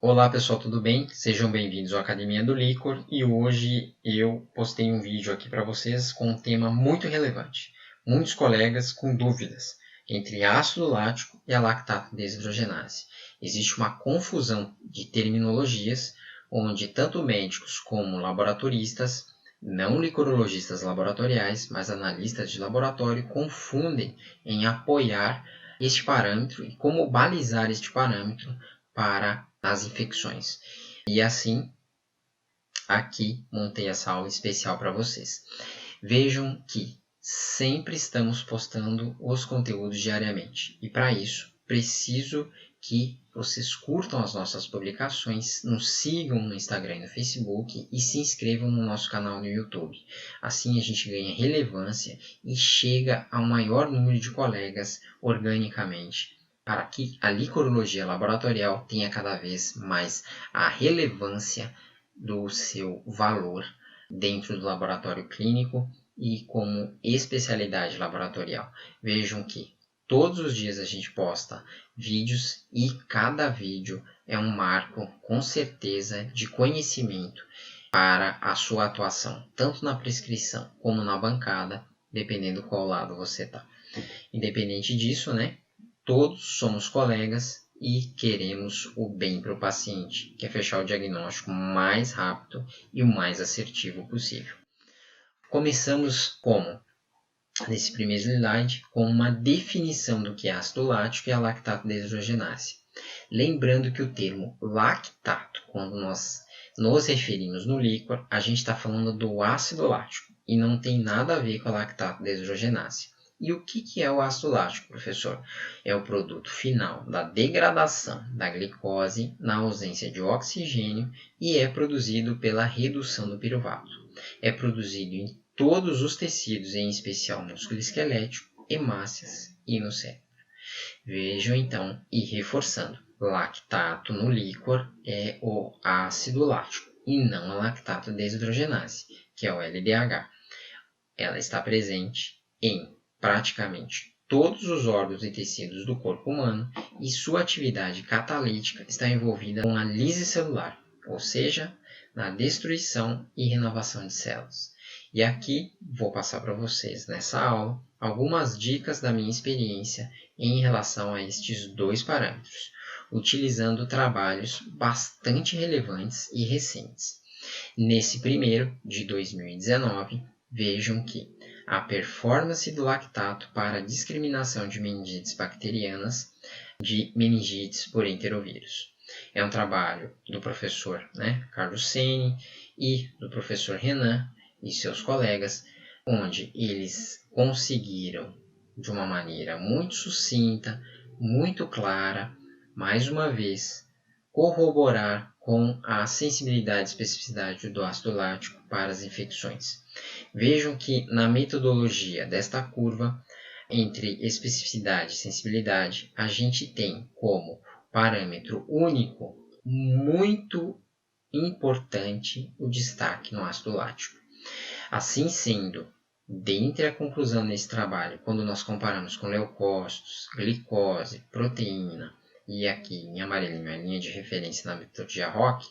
Olá pessoal, tudo bem? Sejam bem-vindos à Academia do Líquor e hoje eu postei um vídeo aqui para vocês com um tema muito relevante. Muitos colegas com dúvidas entre ácido lático e a lactato desidrogenase. Existe uma confusão de terminologias onde tanto médicos como laboratoristas, não licorologistas laboratoriais, mas analistas de laboratório confundem em apoiar este parâmetro e como balizar este parâmetro para as infecções. E assim, aqui montei essa aula especial para vocês. Vejam que sempre estamos postando os conteúdos diariamente. E para isso, preciso que vocês curtam as nossas publicações, nos sigam no Instagram e no Facebook e se inscrevam no nosso canal no YouTube. Assim a gente ganha relevância e chega ao maior número de colegas organicamente, para que a licorologia laboratorial tenha cada vez mais a relevância do seu valor dentro do laboratório clínico e como especialidade laboratorial. Vejam que todos os dias a gente posta vídeos e cada vídeo é um marco, com certeza, de conhecimento para a sua atuação, tanto na prescrição como na bancada, dependendo qual lado você está. Independente disso, né? Todos somos colegas e queremos o bem para o paciente, que é fechar o diagnóstico mais rápido e o mais assertivo possível. Começamos como? Nesse primeiro slide, com uma definição do que é ácido lático e a lactato desidrogenase. Lembrando que o termo lactato, quando nós nos referimos no líquor, a gente está falando do ácido lático e não tem nada a ver com a lactato desidrogenase. E o que é o ácido lático, professor? É o produto final da degradação da glicose na ausência de oxigênio e é produzido pela redução do piruvato. É produzido em todos os tecidos, em especial músculo esquelético, hemácias e no cérebro. Vejam então, e reforçando, lactato no líquor é o ácido lático e não a lactato desidrogenase, que é o LDH. Ela está presente em praticamente todos os órgãos e tecidos do corpo humano e sua atividade catalítica está envolvida com a lise celular, ou seja, na destruição e renovação de células. E aqui vou passar para vocês nessa aula algumas dicas da minha experiência em relação a estes dois parâmetros, utilizando trabalhos bastante relevantes e recentes. Nesse primeiro, de 2019, vejam que a performance do lactato para a discriminação de meningites bacterianas de meningites por enterovírus. É um trabalho do professor Carlos Seni e do professor Renan e seus colegas, onde eles conseguiram, de uma maneira muito sucinta, muito clara, mais uma vez, corroborar com a sensibilidade e especificidade do ácido lático para as infecções. Vejam que na metodologia desta curva, entre especificidade e sensibilidade, a gente tem como parâmetro único muito importante o destaque no ácido lático. Assim sendo, dentre a conclusão nesse trabalho, quando nós comparamos com leucócitos, glicose, proteína, e aqui em amarelinho a linha de referência na metodologia ROC,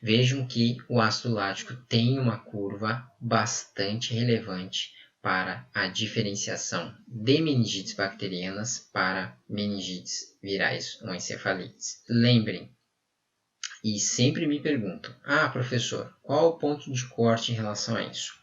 vejam que o ácido lático tem uma curva bastante relevante para a diferenciação de meningites bacterianas para meningites virais ou encefalites. Lembrem, e sempre me perguntam, professor, qual o ponto de corte em relação a isso?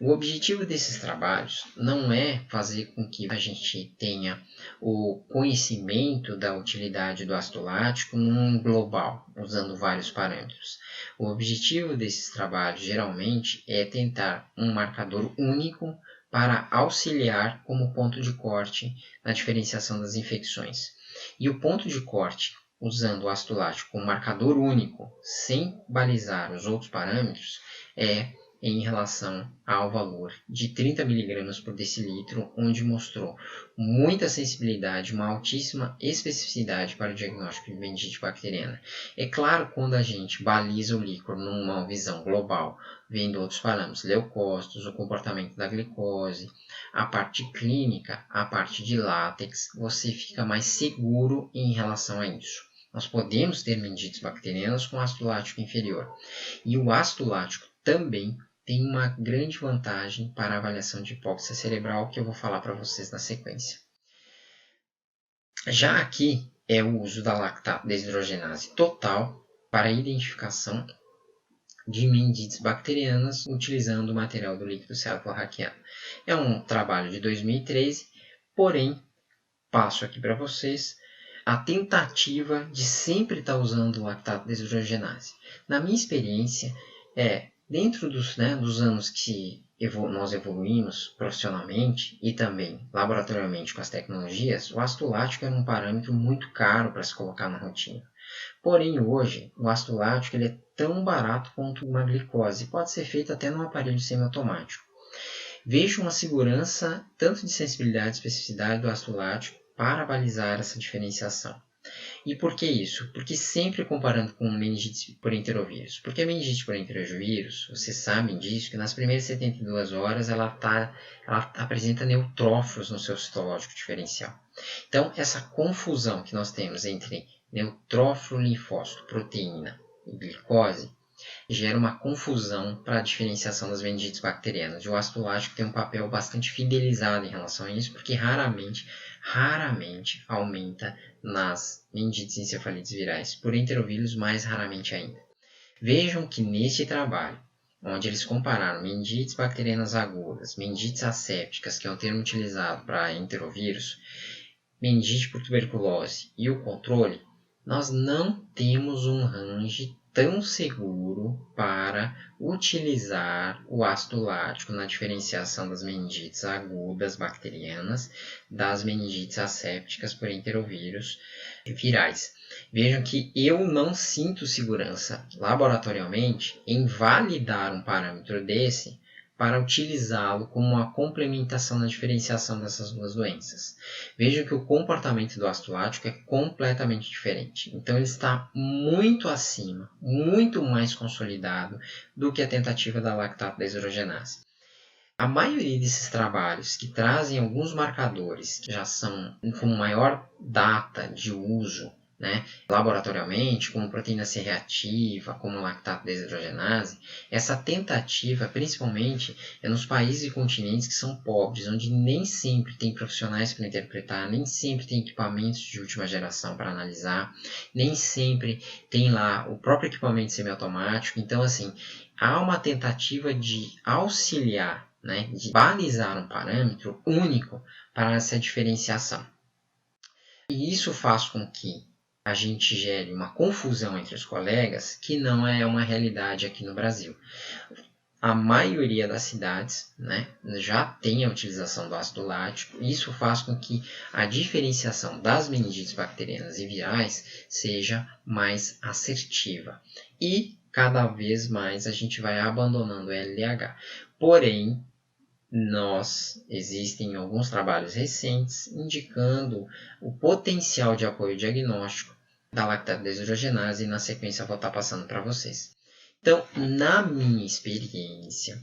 O objetivo desses trabalhos não é fazer com que a gente tenha o conhecimento da utilidade do ácido lático num global, usando vários parâmetros. O objetivo desses trabalhos, geralmente, é tentar um marcador único para auxiliar como ponto de corte na diferenciação das infecções. E o ponto de corte, usando o ácido lático como marcador único, sem balizar os outros parâmetros, é em relação ao valor de 30 mg por decilitro, onde mostrou muita sensibilidade, uma altíssima especificidade para o diagnóstico de meningite bacteriana. É claro, quando a gente baliza o líquor numa visão global, vendo outros parâmetros, leucócitos, o comportamento da glicose, a parte clínica, a parte de látex, você fica mais seguro em relação a isso. Nós podemos ter meningites bacterianas com ácido lático inferior. E o ácido lático também tem uma grande vantagem para a avaliação de hipóxia cerebral, que eu vou falar para vocês na sequência. Já aqui é o uso da lactato desidrogenase total para a identificação de meningites bacterianas utilizando o material do líquido cefalorraquiano. É um trabalho de 2013, porém, passo aqui para vocês a tentativa de sempre estar usando o lactato desidrogenase. Na minha experiência, dentro dos anos que nós evoluímos profissionalmente e também laboratorialmente com as tecnologias, o ácido lático era um parâmetro muito caro para se colocar na rotina. Porém, hoje, o ácido lático ele é tão barato quanto uma glicose. Pode ser feito até num aparelho semiautomático. Vejo uma segurança tanto de sensibilidade e especificidade do ácido lático para balizar essa diferenciação. E por que isso? Porque sempre comparando com meningite por enterovírus. Porque a meningite por enterovírus, vocês sabem disso, que nas primeiras 72 horas ela apresenta neutrófilos no seu citológico diferencial. Então, essa confusão que nós temos entre neutrófilo, linfócito, proteína e glicose gera uma confusão para a diferenciação das meningites bacterianas. E o ácido lático tem um papel bastante fidelizado em relação a isso, porque raramente aumenta nas meningites e encefalites virais. Por enterovírus, mais raramente ainda. Vejam que neste trabalho, onde eles compararam meningites bacterianas agudas, meningites assépticas, que é um termo utilizado para enterovírus, meningite por tuberculose e o controle, nós não temos um range tão seguro para utilizar o ácido lático na diferenciação das meningites agudas bacterianas das meningites assépticas por enterovírus virais. Vejam que eu não sinto segurança laboratorialmente em validar um parâmetro desse para utilizá-lo como uma complementação na diferenciação dessas duas doenças. Vejam que o comportamento do ácido lático é completamente diferente. Então, ele está muito acima, muito mais consolidado do que a tentativa da lactato desidrogenase. A maioria desses trabalhos que trazem alguns marcadores que já são com maior data de uso, laboratorialmente, como proteína C reativa, como lactato desidrogenase, essa tentativa principalmente é nos países e continentes que são pobres, onde nem sempre tem profissionais para interpretar, nem sempre tem equipamentos de última geração para analisar, nem sempre tem lá o próprio equipamento semiautomático. Então, assim, há uma tentativa de auxiliar, de balizar um parâmetro único para essa diferenciação. E isso faz com que a gente gere uma confusão entre os colegas que não é uma realidade aqui no Brasil. A maioria das cidades já tem a utilização do ácido lático, e isso faz com que a diferenciação das meningites bacterianas e virais seja mais assertiva. E cada vez mais a gente vai abandonando o LDH. Porém, existem alguns trabalhos recentes indicando o potencial de apoio diagnóstico da lactato desidrogenase e na sequência vou estar passando para vocês. Então, na minha experiência,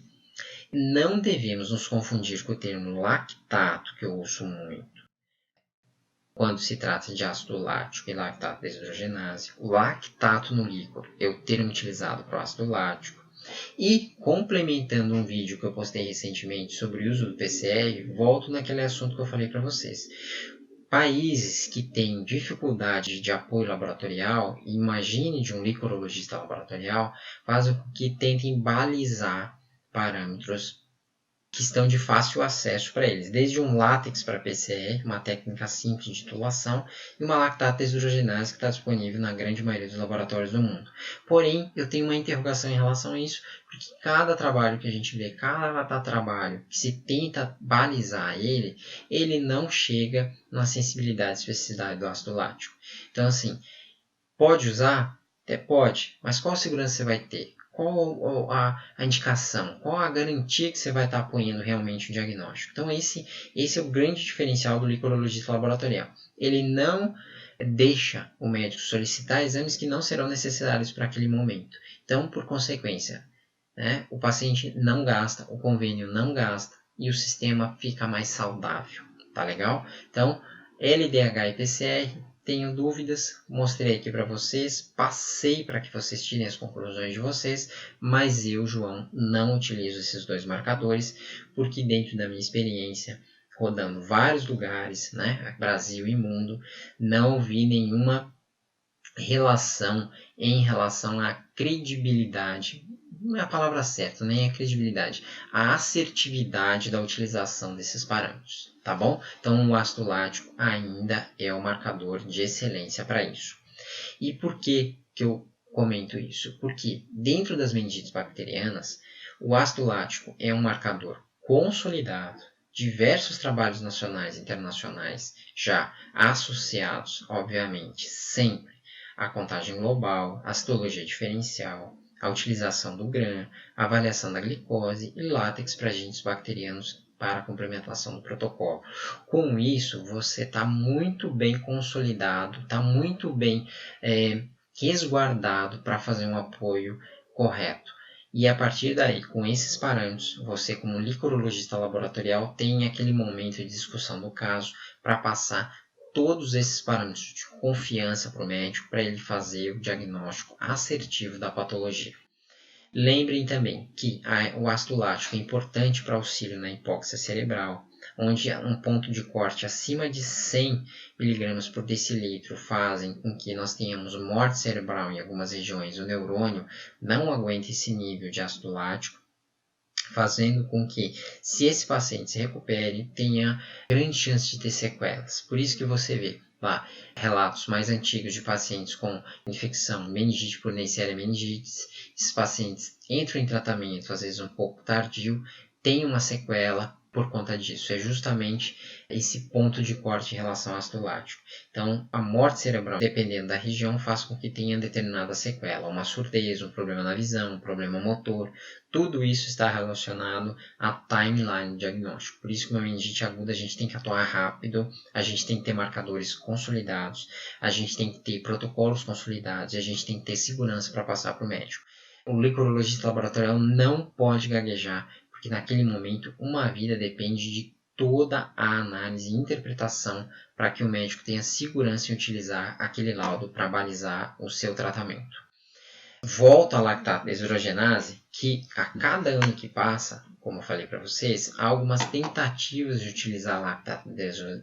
não devemos nos confundir com o termo lactato, que eu uso muito, quando se trata de ácido lático e lactato desidrogenase. O lactato no líquor é o termo utilizado para o ácido lático. E, complementando um vídeo que eu postei recentemente sobre o uso do PCR, volto naquele assunto que eu falei para vocês. Países que têm dificuldade de apoio laboratorial, imagine de um licorologista laboratorial, fazem com que tentem balizar parâmetros que estão de fácil acesso para eles, desde um látex para PCR, uma técnica simples de titulação, e uma lactato desidrogenase que está disponível na grande maioria dos laboratórios do mundo. Porém, eu tenho uma interrogação em relação a isso, porque cada trabalho que a gente vê, cada trabalho que se tenta balizar ele não chega na sensibilidade e especificidade do ácido lático. Então, assim, pode usar? Até pode, mas qual segurança você vai ter? Qual a indicação? Qual a garantia que você vai estar apoiando realmente o diagnóstico? Então, esse é o grande diferencial do licorologista laboratorial. Ele não deixa o médico solicitar exames que não serão necessários para aquele momento. Então, por consequência, o paciente não gasta, o convênio não gasta e o sistema fica mais saudável. Tá legal? Então, LDH e PCR tenho dúvidas, mostrei aqui para vocês, passei para que vocês tirem as conclusões de vocês, mas eu, João, não utilizo esses dois marcadores, porque dentro da minha experiência, rodando vários lugares, né, Brasil e mundo, não vi nenhuma relação em relação à credibilidade, não é a palavra certa, nem a credibilidade, a assertividade da utilização desses parâmetros, tá bom? Então o ácido lático ainda é o marcador de excelência para isso. E por que eu comento isso? Porque dentro das meningites bacterianas, o ácido lático é um marcador consolidado, diversos trabalhos nacionais e internacionais já associados, obviamente, sempre à contagem global, à citologia diferencial, a utilização do GRAM, a avaliação da glicose e látex para agentes bacterianos para a complementação do protocolo. Com isso, você está muito bem consolidado, está muito bem resguardado para fazer um apoio correto. E a partir daí, com esses parâmetros, você como licorologista laboratorial tem aquele momento de discussão do caso para passar todos esses parâmetros de confiança para o médico, para ele fazer o diagnóstico assertivo da patologia. Lembrem também que o ácido lático é importante para auxílio na hipóxia cerebral, onde um ponto de corte acima de 100 mg por decilitro fazem com que nós tenhamos morte cerebral em algumas regiões. O neurônio não aguenta esse nível de ácido lático, fazendo com que, se esse paciente se recupere, tenha grande chance de ter sequelas. Por isso que você vê lá relatos mais antigos de pacientes com infecção, meningite por Neisseria meningitis. Esses pacientes entram em tratamento, às vezes um pouco tardio, têm uma sequela por conta disso. É justamente esse ponto de corte em relação ao ácido lático. Então, a morte cerebral, dependendo da região, faz com que tenha determinada sequela, uma surdez, um problema na visão, um problema motor. Tudo isso está relacionado à timeline diagnóstico. Por isso que uma meningite aguda a gente tem que atuar rápido, a gente tem que ter marcadores consolidados, a gente tem que ter protocolos consolidados e a gente tem que ter segurança para passar para o médico. O licorologista laboratorial não pode gaguejar, porque naquele momento uma vida depende de toda a análise e interpretação para que o médico tenha segurança em utilizar aquele laudo para balizar o seu tratamento. Volto à lactato deshidrogenase, que a cada ano que passa, como eu falei para vocês, há algumas tentativas de utilizar a lactato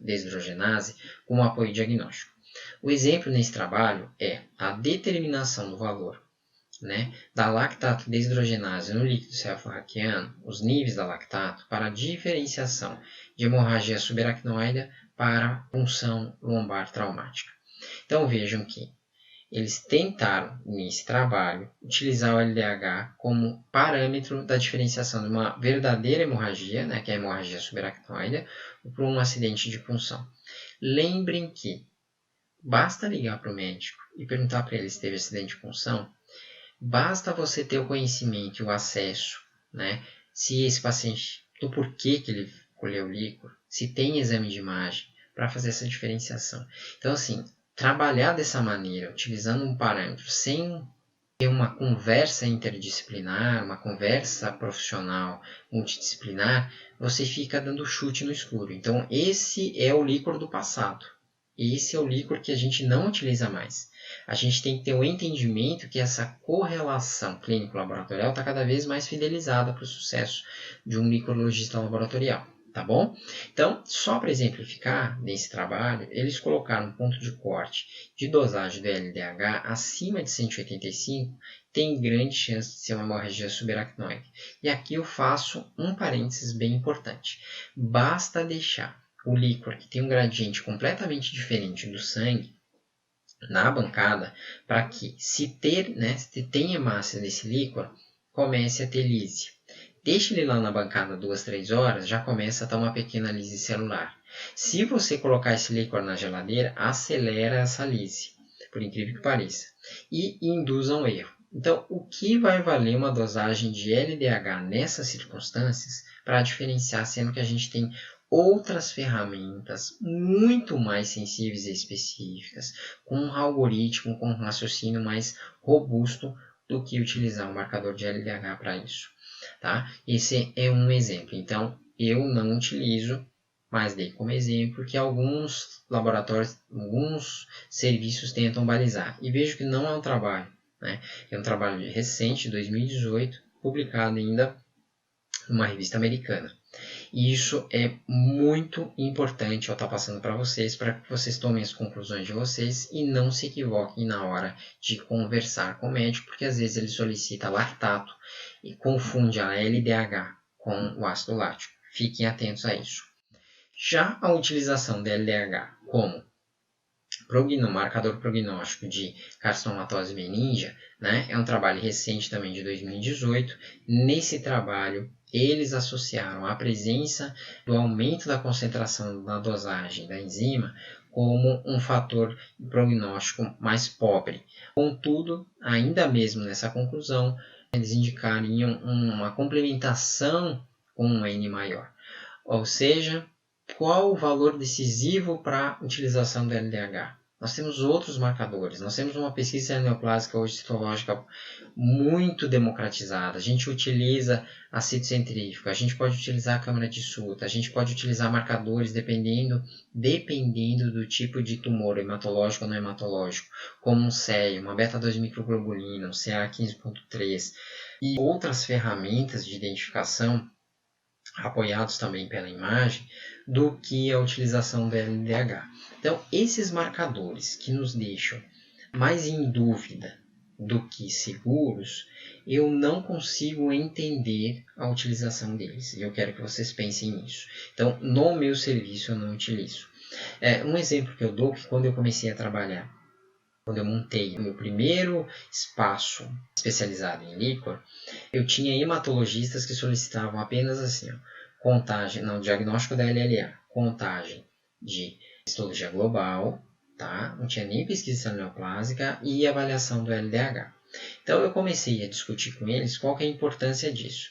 deshidrogenase como apoio diagnóstico. O exemplo nesse trabalho é a determinação do valor, da lactato deshidrogenase no líquido cefalorraquiano, os níveis da lactato, para a diferenciação de hemorragia subaracnoide para punção lombar traumática. Então vejam que eles tentaram, nesse trabalho, utilizar o LDH como parâmetro da diferenciação de uma verdadeira hemorragia, que é a hemorragia subaracnoide, por um acidente de punção. Lembrem que basta ligar para o médico e perguntar para ele se teve acidente de punção. Basta você ter o conhecimento e o acesso, se esse paciente, do porquê que ele colheu o líquor, se tem exame de imagem, para fazer essa diferenciação. Então, assim, trabalhar dessa maneira, utilizando um parâmetro, sem ter uma conversa interdisciplinar, uma conversa profissional multidisciplinar, você fica dando chute no escuro. Então, esse é o líquor do passado. Esse é o líquor que a gente não utiliza mais. A gente tem que ter o entendimento que essa correlação clínico-laboratorial está cada vez mais fidelizada para o sucesso de um licorologista laboratorial, tá bom? Então, só para exemplificar, nesse trabalho, eles colocaram um ponto de corte de dosagem do LDH acima de 185, tem grande chance de ser uma hemorragia subaracnoide. E aqui eu faço um parênteses bem importante. Basta deixar o líquor que tem um gradiente completamente diferente do sangue na bancada, para que, se tem hemácia desse líquor, comece a ter lise. Deixe ele lá na bancada 2-3 horas, já começa a estar uma pequena lise celular. Se você colocar esse líquor na geladeira, acelera essa lise, por incrível que pareça, e induz a um erro. Então, o que vai valer uma dosagem de LDH nessas circunstâncias para diferenciar, sendo que a gente tem outras ferramentas muito mais sensíveis e específicas, com um algoritmo, com um raciocínio mais robusto do que utilizar um marcador de LDH para isso. Tá? Esse é um exemplo. Então, eu não utilizo mas dei como exemplo que alguns laboratórios, alguns serviços tentam balizar. E vejo que não é um trabalho, né? É um trabalho recente, de 2018, publicado ainda numa revista americana. E isso é muito importante eu estar passando para que vocês tomem as conclusões de vocês e não se equivoquem na hora de conversar com o médico, porque às vezes ele solicita lactato e confunde a LDH com o ácido lático. Fiquem atentos a isso. Já a utilização da LDH como marcador prognóstico de carcinomatose meníngea, né, é um trabalho recente também de 2018. Nesse trabalho, eles associaram a presença do aumento da concentração na dosagem da enzima como um fator prognóstico mais pobre. Contudo, ainda mesmo nessa conclusão, eles indicariam uma complementação com um N maior. Ou seja, qual o valor decisivo para a utilização do LDH? Nós temos outros marcadores. Nós temos uma pesquisa neoplásica hoje citológica muito democratizada. A gente utiliza ácido centrífugo, a gente pode utilizar a câmara de Sutter, a gente pode utilizar marcadores dependendo do tipo de tumor, hematológico ou não hematológico, como um CEI, uma beta-2 microglobulina, um CA15.3 e outras ferramentas de identificação apoiados também pela imagem, do que a utilização do LDH. Então, esses marcadores que nos deixam mais em dúvida do que seguros, eu não consigo entender a utilização deles. E eu quero que vocês pensem nisso. Então, no meu serviço eu não utilizo. Um exemplo que eu dou, que quando eu comecei a trabalhar, quando eu montei o meu primeiro espaço especializado em líquor, eu tinha hematologistas que solicitavam apenas assim, contagem, no diagnóstico da LLA, contagem de histologia global, tá? Não tinha nem pesquisa neoplásica e avaliação do LDH. Então eu comecei a discutir com eles qual que é a importância disso.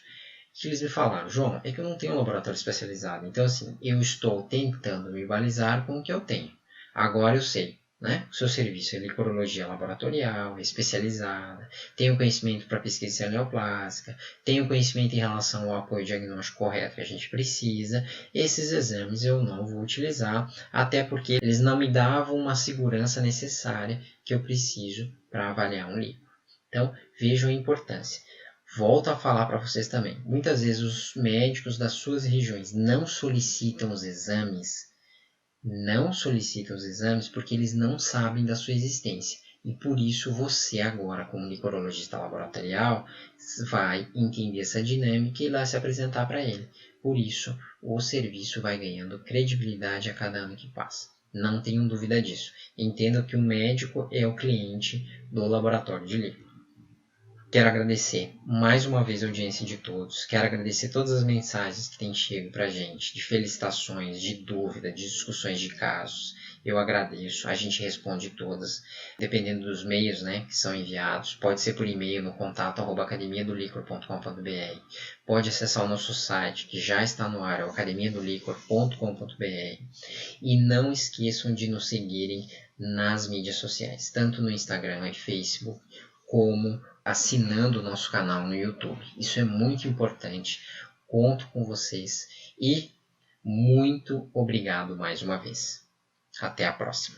Que eles me falaram, João, é que eu não tenho um laboratório especializado, então assim, eu estou tentando me balizar com o que eu tenho. Agora eu sei. Né? O seu serviço é licorologia laboratorial, especializada, tem o conhecimento para pesquisa neoplásica, tem o conhecimento em relação ao apoio diagnóstico correto que a gente precisa. Esses exames eu não vou utilizar, até porque eles não me davam uma segurança necessária que eu preciso para avaliar um líquido. Então, vejam a importância. Volto a falar para vocês também. Muitas vezes os médicos das suas regiões não solicitam os exames porque eles não sabem da sua existência. E por isso você agora, como licorologista laboratorial, vai entender essa dinâmica e vai se apresentar para ele. Por isso, o serviço vai ganhando credibilidade a cada ano que passa. Não tenham dúvida disso. Entendam que o médico é o cliente do laboratório de líquor. Quero agradecer mais uma vez a audiência de todos. Quero agradecer todas as mensagens que têm chegado para a gente, de felicitações, de dúvida, de discussões de casos. Eu agradeço, a gente responde todas, dependendo dos meios, né, que são enviados. Pode ser por e-mail no contato@academiadolicor.com.br. Pode acessar o nosso site, que já está no ar, é o academiadolicor.com.br. E não esqueçam de nos seguirem nas mídias sociais, tanto no Instagram e Facebook, como assinando o nosso canal no YouTube. Isso é muito importante. Conto com vocês e muito obrigado mais uma vez. Até a próxima.